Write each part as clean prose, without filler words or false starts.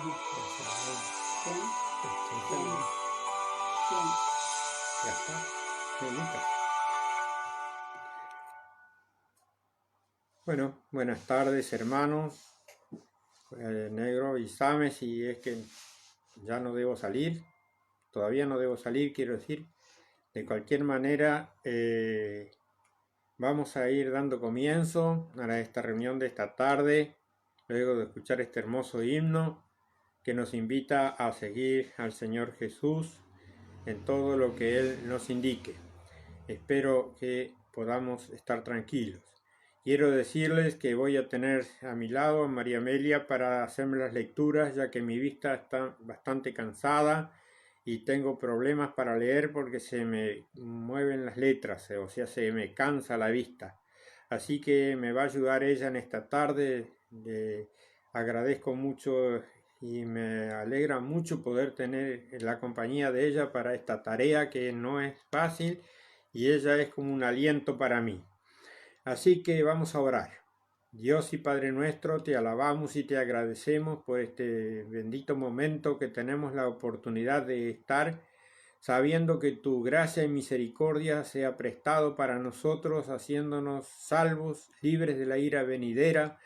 ¿Quién? ¿Quién? ¿Quién? Ya está. Lucas. Bueno, buenas tardes, hermanos. Negro, avísame si es que ya no debo salir. Todavía no debo salir, quiero decir. De cualquier manera, vamos a ir dando comienzo a esta reunión de esta tarde, luego de escuchar este hermoso himno que nos invita a seguir al Señor Jesús en todo lo que Él nos indique. Espero que podamos estar tranquilos. Quiero decirles que voy a tener a mi lado a María Amelia para hacerme las lecturas, ya que mi vista está bastante cansada y tengo problemas para leer porque se me mueven las letras, o sea, se me cansa la vista. Así que me va a ayudar ella en esta tarde. Le agradezco mucho y me alegra mucho poder tener la compañía de ella para esta tarea que no es fácil y ella es como un aliento para mí. Así que vamos a orar. Dios y Padre nuestro, te alabamos y te agradecemos por este bendito momento que tenemos la oportunidad de estar, sabiendo que tu gracia y misericordia se ha prestado para nosotros, haciéndonos salvos, libres de la ira venidera.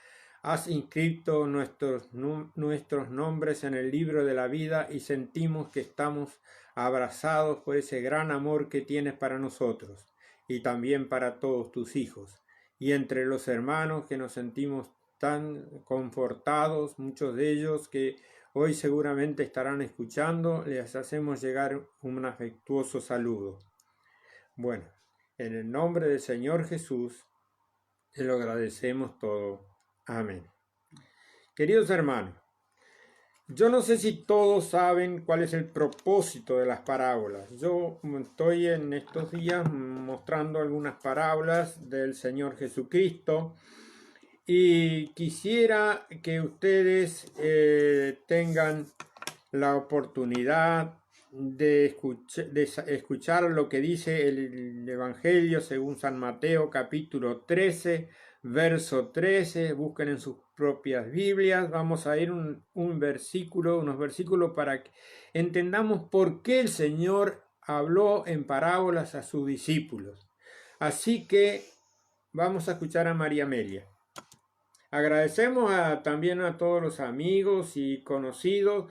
Has inscrito nuestros nombres en el libro de la vida y sentimos que estamos abrazados por ese gran amor que tienes para nosotros y también para todos tus hijos. Y entre los hermanos que nos sentimos tan confortados, muchos de ellos que hoy seguramente estarán escuchando, les hacemos llegar un afectuoso saludo. Bueno, en el nombre del Señor Jesús, te lo agradecemos todo. Amén. Queridos hermanos, yo no sé si todos saben cuál es el propósito de las parábolas. Yo estoy en estos días mostrando algunas parábolas del Señor Jesucristo y quisiera que ustedes tengan la oportunidad de escuchar lo que dice el Evangelio según San Mateo capítulo 13, verso 13. Busquen en sus propias Biblias. Vamos a ir unos versículos para que entendamos por qué el Señor habló en parábolas a sus discípulos. Así que vamos a escuchar a María Amelia. Agradecemos también a todos los amigos y conocidos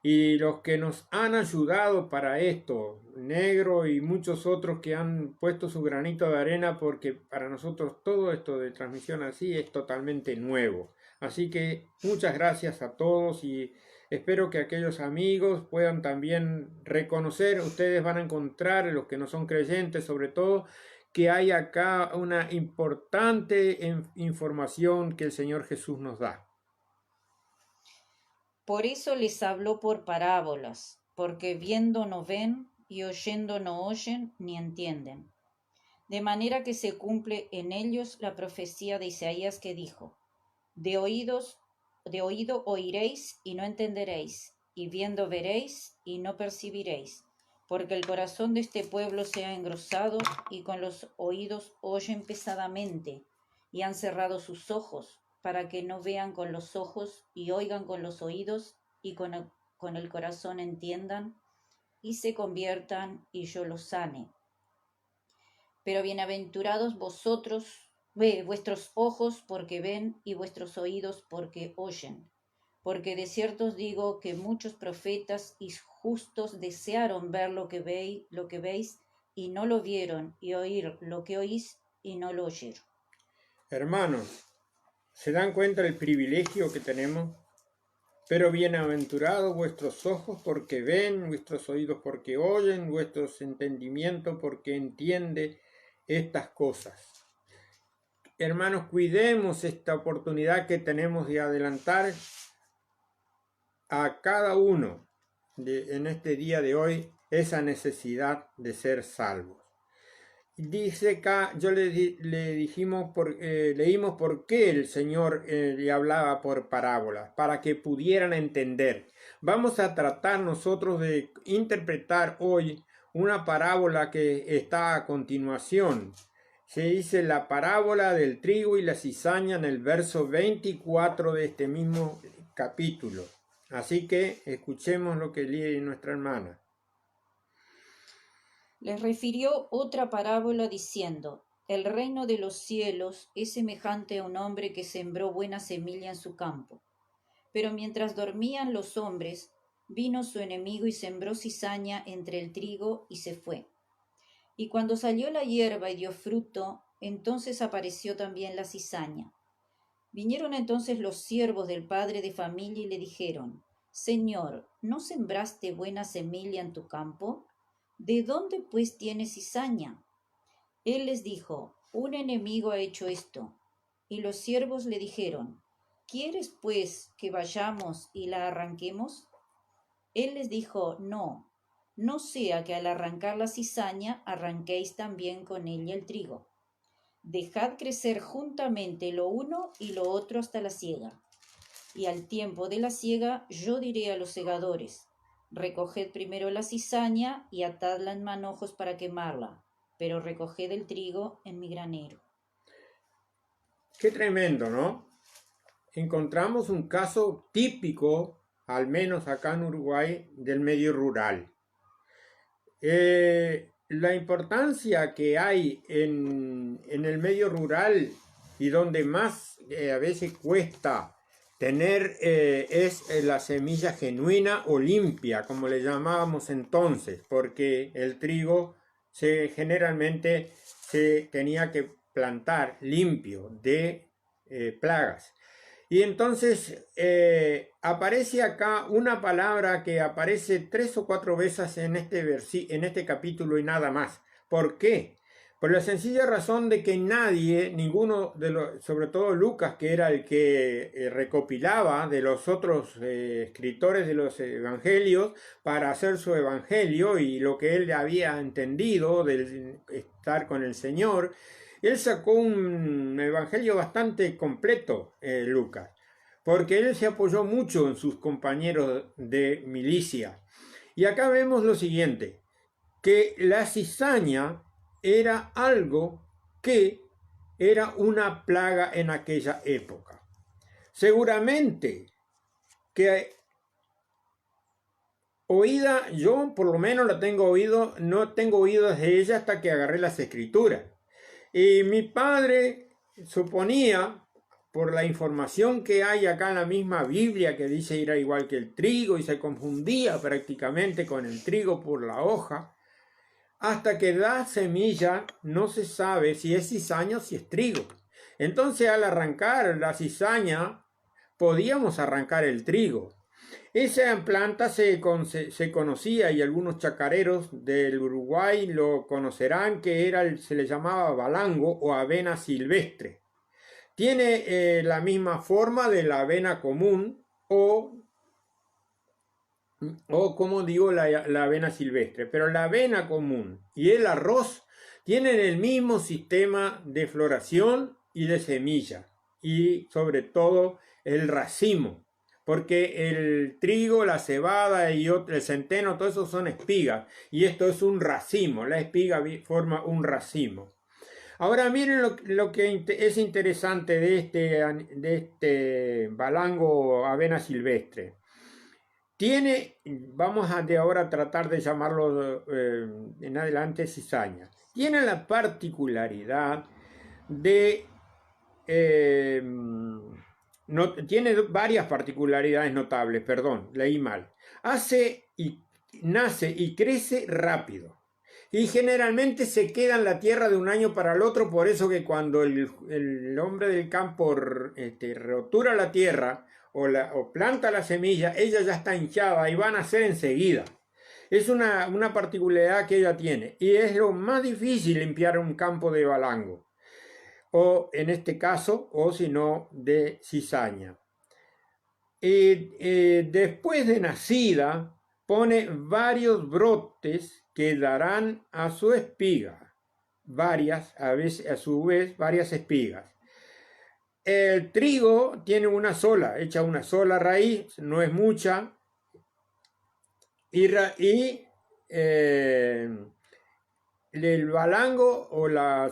y los que nos han ayudado para esto, Negro y muchos otros que han puesto su granito de arena, porque para nosotros todo esto de transmisión así es totalmente nuevo. Así que muchas gracias a todos y espero que aquellos amigos puedan también reconocer, ustedes van a encontrar, los que no son creyentes sobre todo, que hay acá una importante información que el Señor Jesús nos da. Por eso les habló por parábolas, porque viendo no ven y oyendo no oyen ni entienden. De manera que se cumple en ellos la profecía de Isaías que dijo: de oído oiréis y no entenderéis, y viendo veréis y no percibiréis, porque el corazón de este pueblo se ha engrosado y con los oídos oyen pesadamente, y han cerrado sus ojos, para que no vean con los ojos y oigan con los oídos y con el corazón entiendan y se conviertan y yo los sane. Pero bienaventurados vuestros ojos porque ven y vuestros oídos porque oyen. Porque de cierto os digo que muchos profetas y justos desearon ver lo que veis y no lo vieron, y oír lo que oís y no lo oyeron. Hermanos, ¿se dan cuenta del privilegio que tenemos? Pero bienaventurados vuestros ojos porque ven, vuestros oídos porque oyen, vuestros entendimientos porque entiende estas cosas. Hermanos, cuidemos esta oportunidad que tenemos de adelantar a cada uno en este día de hoy esa necesidad de ser salvos. Dice acá, leímos por qué el Señor le hablaba por parábolas, para que pudieran entender. Vamos a tratar nosotros de interpretar hoy una parábola que está a continuación. Se dice la parábola del trigo y la cizaña en el verso 24 de este mismo capítulo. Así que escuchemos lo que lee nuestra hermana. Les refirió otra parábola diciendo: el reino de los cielos es semejante a un hombre que sembró buena semilla en su campo. Pero mientras dormían los hombres, vino su enemigo y sembró cizaña entre el trigo y se fue. Y cuando salió la hierba y dio fruto, entonces apareció también la cizaña. Vinieron entonces los siervos del padre de familia y le dijeron: Señor, ¿no sembraste buena semilla en tu campo? ¿De dónde pues tienes cizaña? Él les dijo: un enemigo ha hecho esto. Y los siervos le dijeron: ¿quieres pues que vayamos y la arranquemos? Él les dijo: no, no sea que al arrancar la cizaña arranquéis también con ella el trigo. Dejad crecer juntamente lo uno y lo otro hasta la siega. Y al tiempo de la siega yo diré a los segadores: recoged primero la cizaña y atadla en manojos para quemarla, pero recoged el trigo en mi granero. Qué tremendo, ¿no? Encontramos un caso típico, al menos acá en Uruguay, del medio rural. La importancia que hay en el medio rural y donde más a veces cuesta tener es la semilla genuina o limpia, como le llamábamos entonces, porque el trigo generalmente se tenía que plantar limpio de plagas. Y entonces aparece acá una palabra que aparece 3 o 4 veces en este capítulo y nada más. ¿Por qué? Por la sencilla razón de que nadie, ninguno de los, sobre todo Lucas, que era el que recopilaba de los otros escritores de los evangelios para hacer su evangelio y lo que él había entendido de estar con el Señor, él sacó un evangelio bastante completo, Lucas, porque él se apoyó mucho en sus compañeros de milicia. Y acá vemos lo siguiente, que la cizaña era algo que era una plaga en aquella época. Seguramente que oída, yo por lo menos la tengo oído, no tengo oídos de ella hasta que agarré las escrituras. Y mi padre suponía, por la información que hay acá en la misma Biblia, que dice era igual que el trigo y se confundía prácticamente con el trigo por la hoja, hasta que da semilla no se sabe si es cizaña o si es trigo. Entonces al arrancar la cizaña podíamos arrancar el trigo. Esa planta se conocía y algunos chacareros del Uruguay lo conocerán, que se le llamaba balango o avena silvestre. Tiene la misma forma de la avena común o como digo, la avena silvestre, pero la avena común y el arroz tienen el mismo sistema de floración y de semilla y sobre todo el racimo, porque el trigo, la cebada y el centeno, todo eso son espigas y esto es un racimo, la espiga forma un racimo. Ahora miren lo que es interesante de este balango avena silvestre. Vamos de ahora a tratar de llamarlo en adelante cizaña. Tiene la particularidad de, tiene varias particularidades notables, perdón, leí mal. Nace y crece rápido. Y generalmente se queda en la tierra de un año para el otro, por eso que cuando el hombre del campo rotura la tierra, o planta la semilla, ella ya está hinchada y va a nacer enseguida. Es una particularidad que ella tiene y es lo más difícil limpiar un campo de balango o en este caso, o si no, de cizaña. Después de nacida pone varios brotes que darán a su espiga, a veces, a su vez varias espigas. El trigo tiene echa una sola raíz, no es mucha, y el balango o la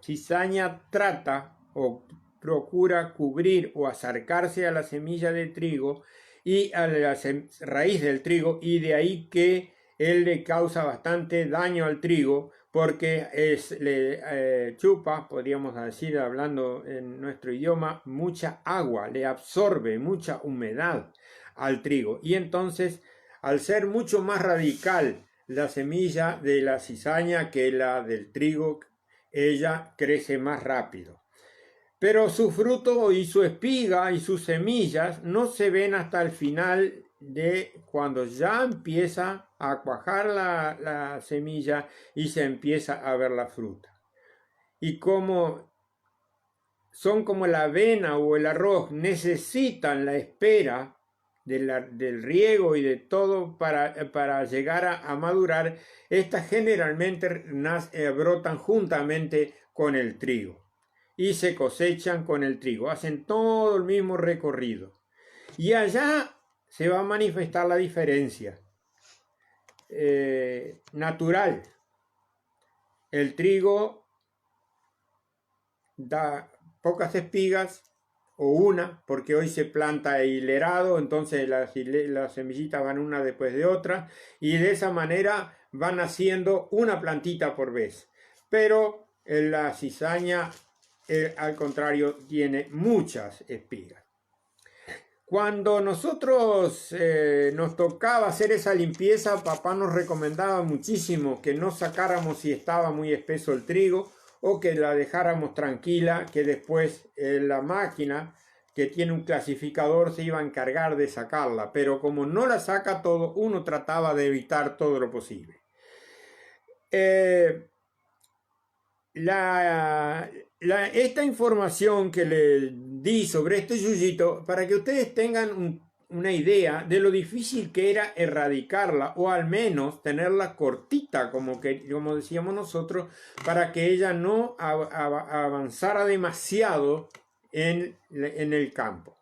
cizaña trata o procura cubrir o acercarse a la semilla de trigo y a la raíz del trigo, y de ahí que él le causa bastante daño al trigo porque le chupa, podríamos decir hablando en nuestro idioma, mucha agua, le absorbe mucha humedad al trigo, y entonces al ser mucho más radical la semilla de la cizaña que la del trigo, ella crece más rápido. Pero su fruto y su espiga y sus semillas no se ven hasta el final, de cuando ya empieza a cuajar la semilla y se empieza a ver la fruta. Y como son como la avena o el arroz, necesitan la espera del riego y de todo para llegar a madurar, estas generalmente brotan juntamente con el trigo y se cosechan con el trigo, hacen todo el mismo recorrido. Y allá se va a manifestar la diferencia natural. El trigo da pocas espigas, o una, porque hoy se planta hilerado, entonces las semillitas van una después de otra, y de esa manera van haciendo una plantita por vez. Pero la cizaña, al contrario, tiene muchas espigas. Cuando nosotros nos tocaba hacer esa limpieza, papá nos recomendaba muchísimo que no sacáramos si estaba muy espeso el trigo, o que la dejáramos tranquila, que después la máquina, que tiene un clasificador, se iba a encargar de sacarla. Pero como no la saca todo, uno trataba de evitar todo lo posible. Esta información que le di sobre este yuyito, para que ustedes tengan una idea de lo difícil que era erradicarla, o al menos tenerla cortita, como decíamos nosotros, para que ella no avanzara demasiado en el campo.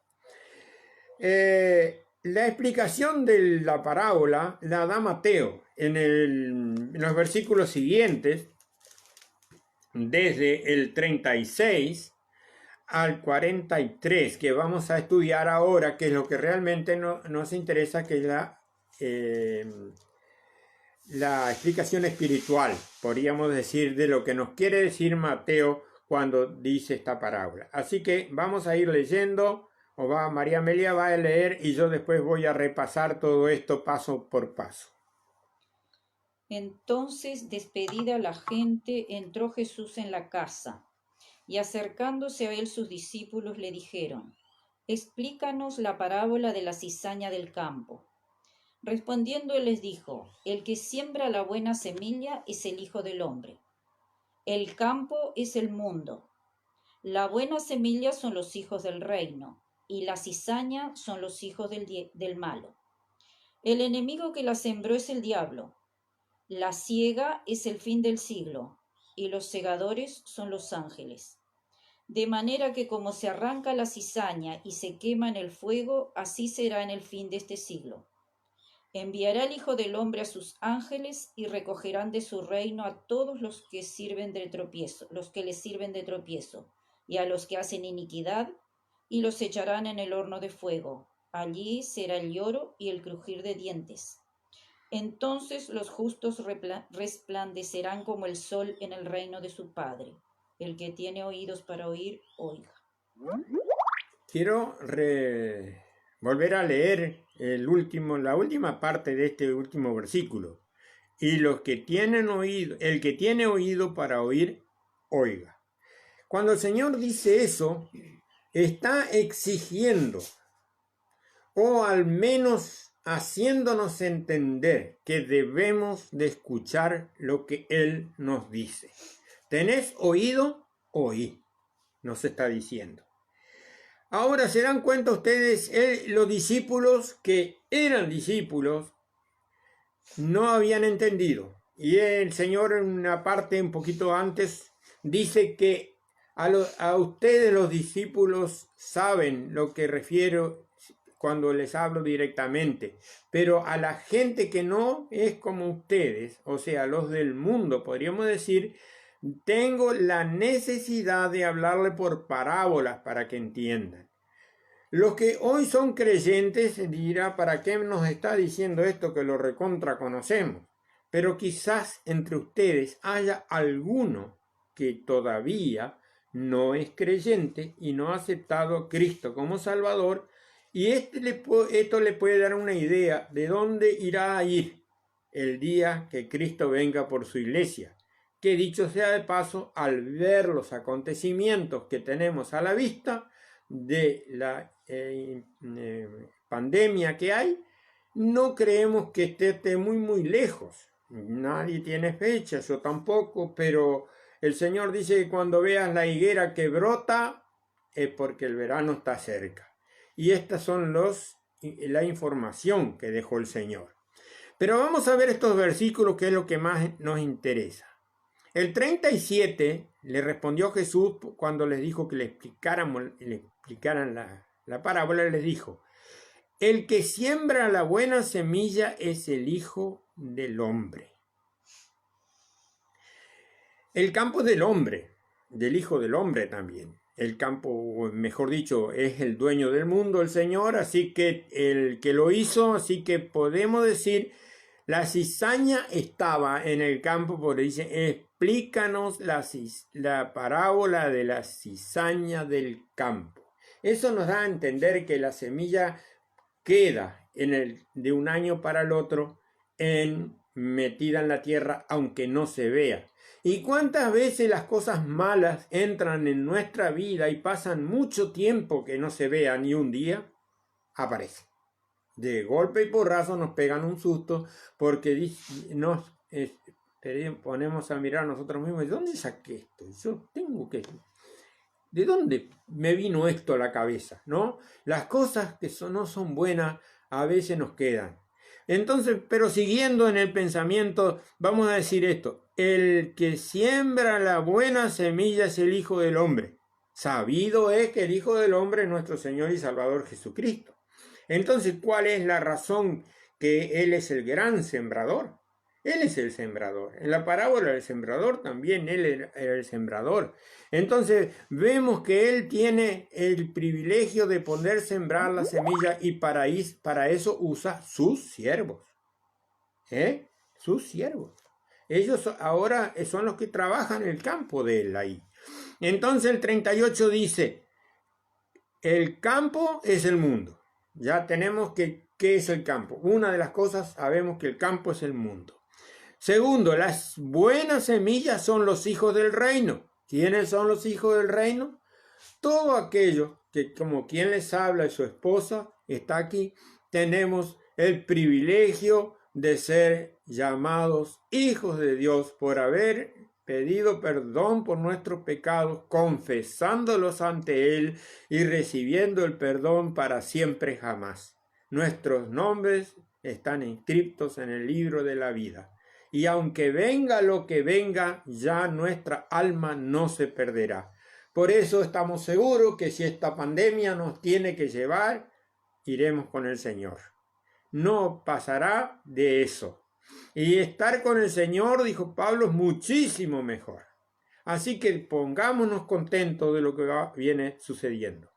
La explicación de la parábola la da Mateo en los versículos siguientes, desde el 36 al 43, que vamos a estudiar ahora, que es lo que realmente nos interesa, que es la explicación espiritual, podríamos decir, de lo que nos quiere decir Mateo cuando dice esta parábola. Así que vamos a ir leyendo, María Amelia va a leer y yo después voy a repasar todo esto paso por paso. Entonces, despedida la gente, entró Jesús en la casa, y acercándose a él sus discípulos le dijeron: Explícanos la parábola de la cizaña del campo. Respondiendo él les dijo: El que siembra la buena semilla es el Hijo del Hombre. El campo es el mundo. La buena semilla son los hijos del reino, y la cizaña son los hijos del malo. El enemigo que la sembró es el diablo. La siega es el fin del siglo, y los segadores son los ángeles. De manera que como se arranca la cizaña y se quema en el fuego, así será en el fin de este siglo. Enviará el Hijo del Hombre a sus ángeles, y recogerán de su reino a todos los que le sirven de tropiezo, y a los que hacen iniquidad, y los echarán en el horno de fuego. Allí será el lloro y el crujir de dientes. Entonces los justos resplandecerán como el sol en el reino de su Padre. El que tiene oídos para oír, oiga. Quiero volver a leer la última parte de este último versículo. Y el que tiene oído para oír, oiga. Cuando el Señor dice eso, está exigiendo, o al menos haciéndonos entender, que debemos de escuchar lo que Él nos dice. ¿Tenés oído? Oí, nos está diciendo. Ahora se dan cuenta ustedes, los discípulos que eran discípulos no habían entendido. Y el Señor, en una parte un poquito antes, dice que a ustedes los discípulos saben lo que refiero cuando les hablo directamente, pero a la gente que no es como ustedes, o sea, los del mundo, podríamos decir, tengo la necesidad de hablarle por parábolas para que entiendan. Los que hoy son creyentes dirán, ¿para qué nos está diciendo esto que lo recontra conocemos? Pero quizás entre ustedes haya alguno que todavía no es creyente y no ha aceptado a Cristo como Salvador, y esto le puede dar una idea de dónde irá a ir el día que Cristo venga por su iglesia. Que dicho sea de paso, al ver los acontecimientos que tenemos a la vista de la pandemia que hay, no creemos que esté muy lejos. Nadie tiene fecha, yo tampoco, pero el Señor dice que cuando veas la higuera que brota es porque el verano está cerca. Y estas son la información que dejó el Señor. Pero vamos a ver estos versículos, que es lo que más nos interesa. El 37 le respondió Jesús cuando les dijo que le explicaran la parábola, les dijo: el que siembra la buena semilla es el Hijo del Hombre. El campo es del hombre, del Hijo del Hombre también. El campo, mejor dicho, es el dueño del mundo, el Señor, así que el que lo hizo, así que podemos decir, la cizaña estaba en el campo, porque dice, explícanos la parábola de la cizaña del campo. Eso nos da a entender que la semilla queda de un año para el otro metida en la tierra, aunque no se vea. ¿Y cuántas veces las cosas malas entran en nuestra vida y pasan mucho tiempo que no se vean y un día aparecen? De golpe y porrazo nos pegan un susto porque nos ponemos a mirar a nosotros mismos. ¿De dónde saqué esto? Yo tengo que... ¿De dónde me vino esto a la cabeza? ¿No? Las cosas que no son buenas a veces nos quedan. Entonces, pero siguiendo en el pensamiento, vamos a decir esto: el que siembra la buena semilla es el Hijo del Hombre. Sabido es que el Hijo del Hombre es nuestro Señor y Salvador Jesucristo. Entonces, ¿cuál es la razón que Él es el gran sembrador? Él es el sembrador. En la parábola del sembrador también Él era el sembrador. Entonces vemos que Él tiene el privilegio de poder sembrar la semilla y para eso usa sus siervos. Sus siervos. Ellos ahora son los que trabajan en el campo de Él ahí. Entonces el 38 dice, el campo es el mundo. Ya tenemos ¿qué es el campo? Una de las cosas, sabemos que el campo es el mundo. Segundo, las buenas semillas son los hijos del reino. ¿Quiénes son los hijos del reino? Todo aquello que, como quien les habla y su esposa está aquí, tenemos el privilegio de ser llamados hijos de Dios por haber pedido perdón por nuestros pecados, confesándolos ante Él y recibiendo el perdón para siempre jamás. Nuestros nombres están inscritos en el libro de la vida. Y aunque venga lo que venga, ya nuestra alma no se perderá. Por eso estamos seguros que si esta pandemia nos tiene que llevar, iremos con el Señor. No pasará de eso. Y estar con el Señor, dijo Pablo, es muchísimo mejor. Así que pongámonos contentos de lo que viene sucediendo.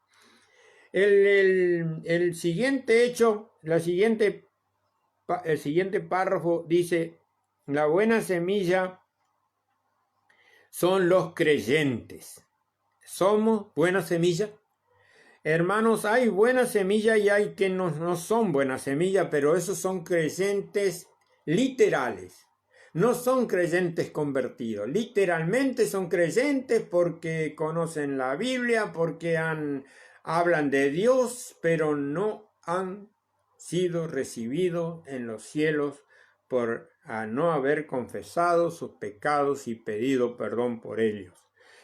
El siguiente hecho, el siguiente párrafo dice, la buena semilla son los creyentes. ¿Somos buena semilla? Hermanos, hay buena semilla y hay que no son buena semilla, pero esos son creyentes literales. No son creyentes convertidos. Literalmente son creyentes porque conocen la Biblia, porque hablan de Dios, pero no han sido recibidos en los cielos por no haber confesado sus pecados y pedido perdón por ellos.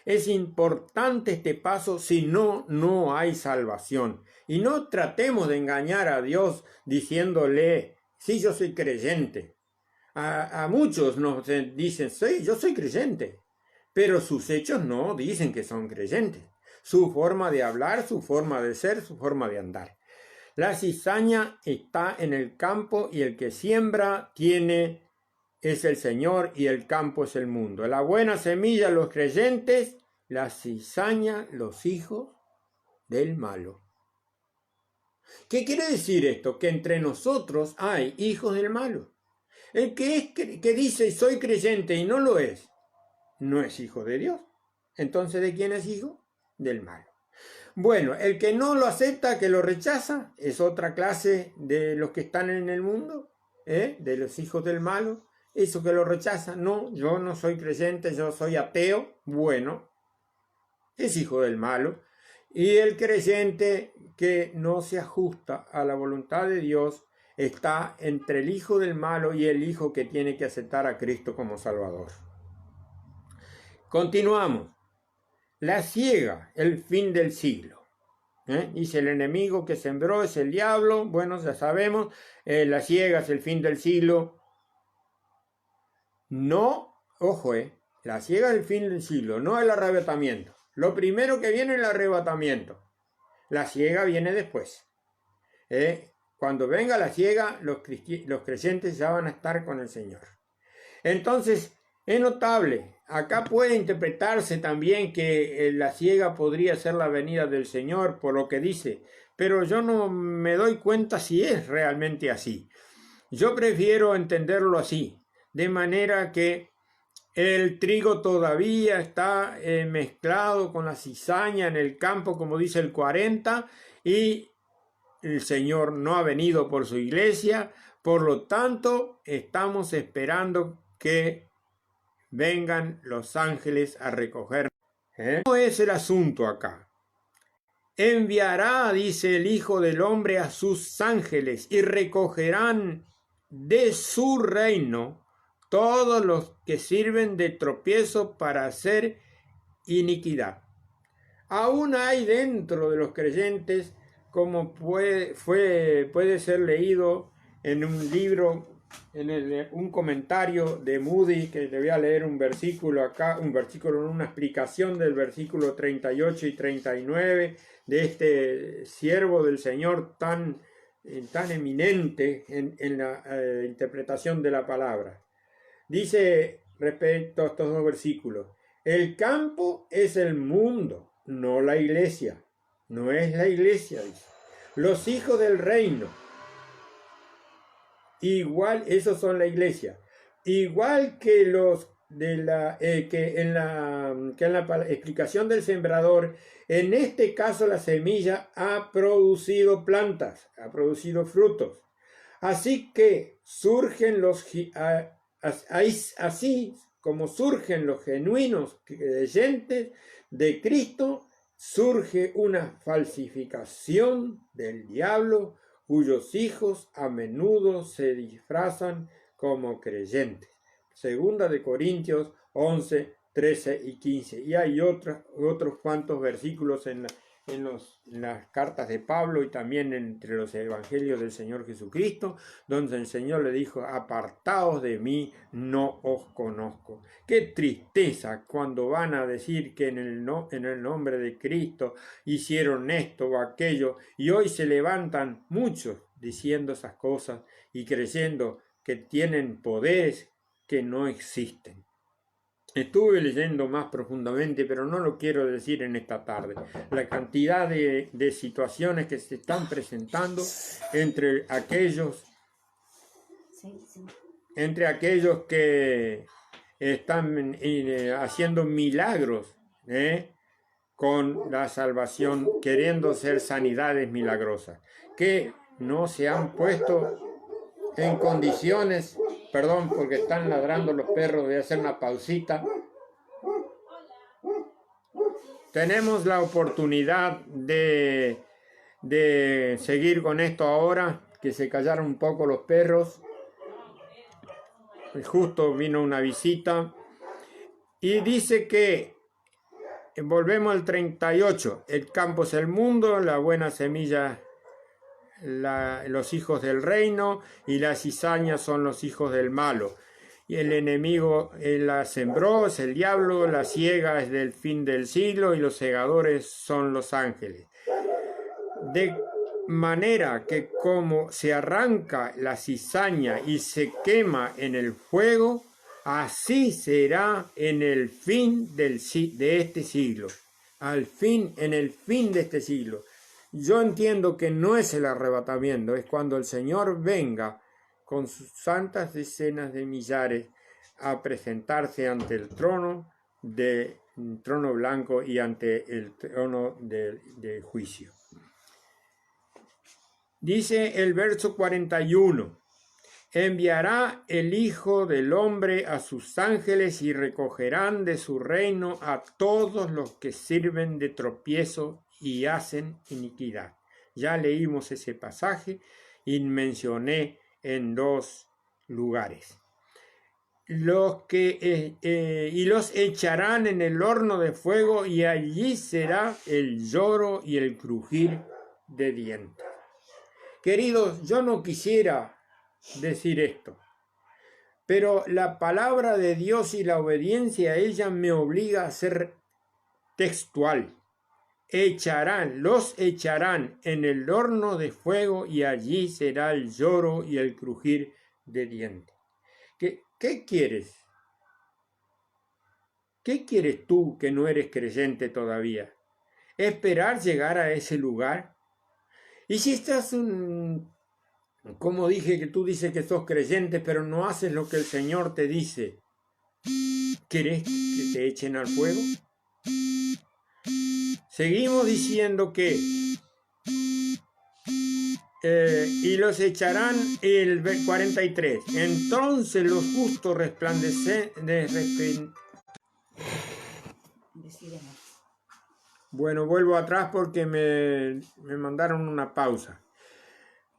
Es importante este paso, si no hay salvación. Y no tratemos de engañar a Dios diciéndole, sí, yo soy creyente. A muchos nos dicen, sí, yo soy creyente. Pero sus hechos no dicen que son creyentes. Su forma de hablar, su forma de ser, su forma de andar. La cizaña está en el campo y el que siembra tiene es el Señor y el campo es el mundo. La buena semilla, los creyentes, la cizaña, los hijos del malo. ¿Qué quiere decir esto? Que entre nosotros hay hijos del malo. El que dice soy creyente y no lo es, no es hijo de Dios. Entonces, ¿de quién es hijo? Del malo. Bueno, el que no lo acepta, que lo rechaza, es otra clase de los que están en el mundo, de los hijos del malo. Eso que lo rechaza, no, yo no soy creyente, yo soy ateo, bueno, es hijo del malo. Y el creyente que no se ajusta a la voluntad de Dios está entre el hijo del malo y el hijo que tiene que aceptar a Cristo como Salvador. Continuamos. La siega, el fin del siglo. Dice el enemigo que sembró es el diablo. Bueno, ya sabemos, la siega es el fin del siglo. No, ojo, la siega es el fin del siglo, no el arrebatamiento. Lo primero que viene es el arrebatamiento. La siega viene después. Cuando venga la siega, los creyentes ya van a estar con el Señor. Entonces, es notable. Acá puede interpretarse también que la siega podría ser la venida del Señor, por lo que dice, pero yo no me doy cuenta si es realmente así. Yo prefiero entenderlo así, de manera que el trigo todavía está mezclado con la cizaña en el campo, como dice el 40, y el Señor no ha venido por su iglesia, por lo tanto, estamos esperando que vengan los ángeles a recoger. ¿Cómo es el asunto acá? Enviará, dice el Hijo del Hombre, a sus ángeles y recogerán de su reino todos los que sirven de tropiezo para hacer iniquidad. Aún hay dentro de los creyentes, como puede ser leído en un libro, un comentario de Moody, que le voy a leer un versículo acá, una explicación del versículo 38 y 39 de este siervo del Señor tan eminente en la interpretación de la palabra. Dice respecto a estos dos versículos: el campo es el mundo, no la iglesia. No es la iglesia, dice. Los hijos del reino, igual, esos son la iglesia. Igual que los de que en la explicación del sembrador, en este caso la semilla ha producido plantas, ha producido frutos. Así que surgen así como surgen los genuinos creyentes de Cristo, surge una falsificación del diablo, cuyos hijos a menudo se disfrazan como creyentes. Segunda de Corintios 11, 13 y 15. Y hay otros cuantos versículos en las cartas de Pablo y también entre los evangelios del Señor Jesucristo, donde el Señor le dijo: apartaos de mí, no os conozco. Qué tristeza cuando van a decir que en el nombre de Cristo hicieron esto o aquello, y hoy se levantan muchos diciendo esas cosas y creyendo que tienen poderes que no existen. Estuve leyendo más profundamente, pero no lo quiero decir en esta tarde. La cantidad de situaciones que se están presentando entre aquellos que están haciendo milagros con la salvación, queriendo ser sanidades milagrosas, que no se han puesto en condiciones. Perdón, porque están ladrando los perros, voy a hacer una pausita. Tenemos la oportunidad de seguir con esto ahora, que se callaron un poco los perros. Justo vino una visita. Y dice que, volvemos al 38, el campo es el mundo, la buena semilla los hijos del reino, y las cizañas son los hijos del malo. Y el enemigo la sembró, es el diablo, la siega es del fin del siglo, y los segadores son los ángeles. manera que como se arranca la cizaña y se quema en el fuego, así será en el fin de este siglo. En el fin de este siglo. Yo entiendo que no es el arrebatamiento, es cuando el Señor venga con sus santas decenas de millares a presentarse ante el trono blanco y ante el trono de juicio. Dice el verso 41, enviará el Hijo del Hombre a sus ángeles y recogerán de su reino a todos los que sirven de tropiezo y hacen iniquidad. Ya leímos ese pasaje y mencioné en 2 lugares. Y los echarán en el horno de fuego y allí será el lloro y el crujir de dientes. Queridos, yo no quisiera decir esto, pero la palabra de Dios y la obediencia a ella me obliga a ser textual. Los echarán en el horno de fuego y allí será el lloro y el crujir de dientes. ¿Qué quieres? ¿Qué quieres tú que no eres creyente todavía? ¿Esperar llegar a ese lugar? Y si estás como dije, que tú dices que sos creyente, pero no haces lo que el Señor te dice, ¿querés que te echen al fuego? Seguimos diciendo que y los echarán, el 43. Entonces los justos Bueno, vuelvo atrás porque me mandaron una pausa.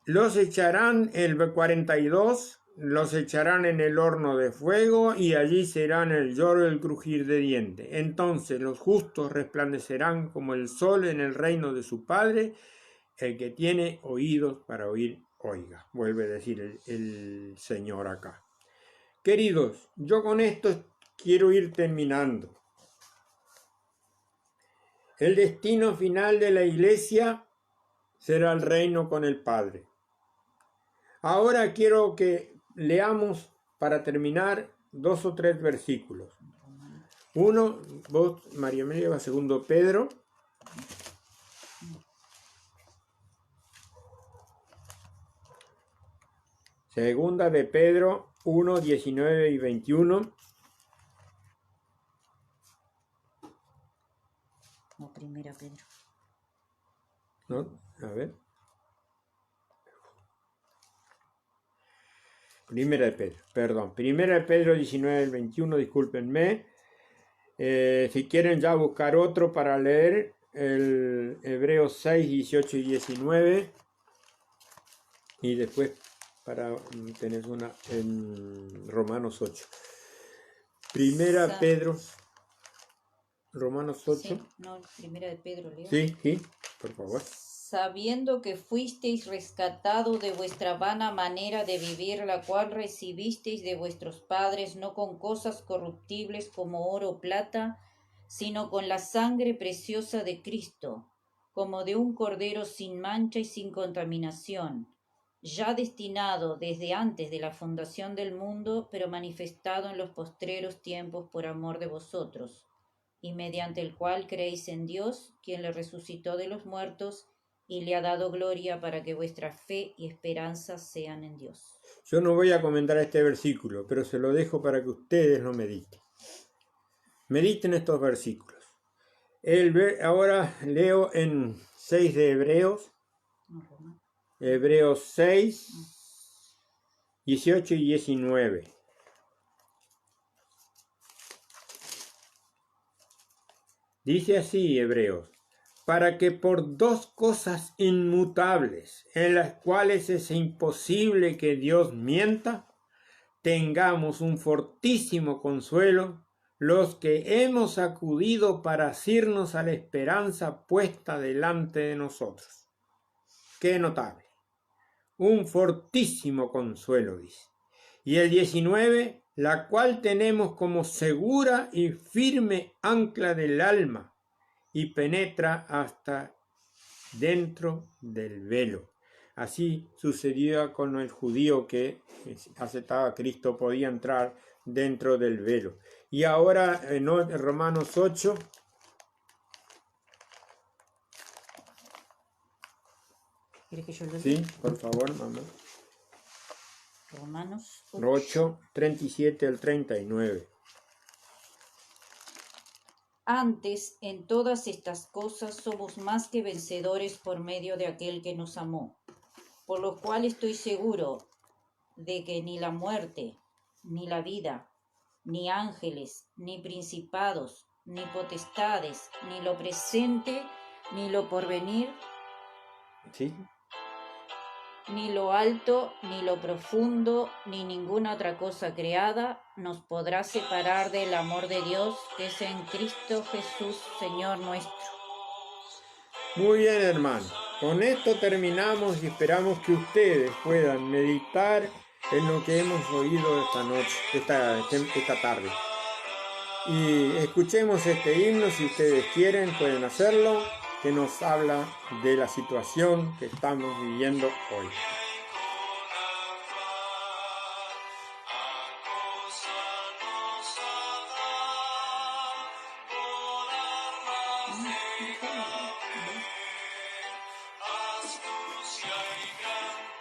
Los echarán, el 42, los echarán en el horno de fuego y allí serán el lloro y el crujir de dientes. Entonces los justos resplandecerán como el sol en el reino de su Padre. El que tiene oídos para oír, oiga. Vuelve a decir el Señor acá. Queridos, yo con esto quiero ir terminando. El destino final de la iglesia será el reino con el Padre. Ahora quiero que leamos, para terminar, 2 o 3 versículos. Uno, vos, María Amelia, va a 2 Pedro. Segunda de Pedro 1, 19 y 21. No, primera Pedro. No, a ver. Primera de Pedro, perdón. Primera de Pedro 19 y 21, discúlpenme. Si quieren ya buscar otro para leer, el Hebreos 6, 18 y 19. Y después tenés una en Romanos 8. Primera Pedro, Romanos 8. Sí, no, primera de Pedro, leo. Sí, por favor. Sabiendo que fuisteis rescatados de vuestra vana manera de vivir, la cual recibisteis de vuestros padres, no con cosas corruptibles como oro o plata, sino con la sangre preciosa de Cristo, como de un cordero sin mancha y sin contaminación, ya destinado desde antes de la fundación del mundo, pero manifestado en los postreros tiempos por amor de vosotros, y mediante el cual creéis en Dios, quien le resucitó de los muertos, y le ha dado gloria, para que vuestra fe y esperanza sean en Dios. Yo no voy a comentar este versículo, pero se lo dejo para que ustedes lo mediten. Mediten estos versículos. Ahora leo en 6 de Hebreos. Hebreos 6, 18 y 19. Dice así Hebreos: para que por 2 cosas inmutables, en las cuales es imposible que Dios mienta, tengamos un fortísimo consuelo los que hemos acudido para asirnos a la esperanza puesta delante de nosotros. Qué notable. Un fortísimo consuelo, dice. Y el 19, la cual tenemos como segura y firme ancla del alma, y penetra hasta dentro del velo. Así sucedía con el judío que aceptaba a Cristo, podía entrar dentro del velo. Y ahora en Romanos 8, ¿Quieres que yo lo lea? sí, por favor, mamá. Romanos 8, 37 al 39. Antes, en todas estas cosas somos más que vencedores por medio de aquel que nos amó, por lo cual estoy seguro de que ni la muerte, ni la vida, ni ángeles, ni principados, ni potestades, ni lo presente, ni lo porvenir, ¿Sí? ni lo alto, ni lo profundo, ni ninguna otra cosa creada nos podrá separar del amor de Dios que es en Cristo Jesús, Señor nuestro. Muy bien, hermanos. Con esto terminamos y esperamos que ustedes puedan meditar en lo que hemos oído esta noche, esta tarde. Y escuchemos este himno, si ustedes quieren, pueden hacerlo, que nos habla de la situación que estamos viviendo hoy. Astucia y gran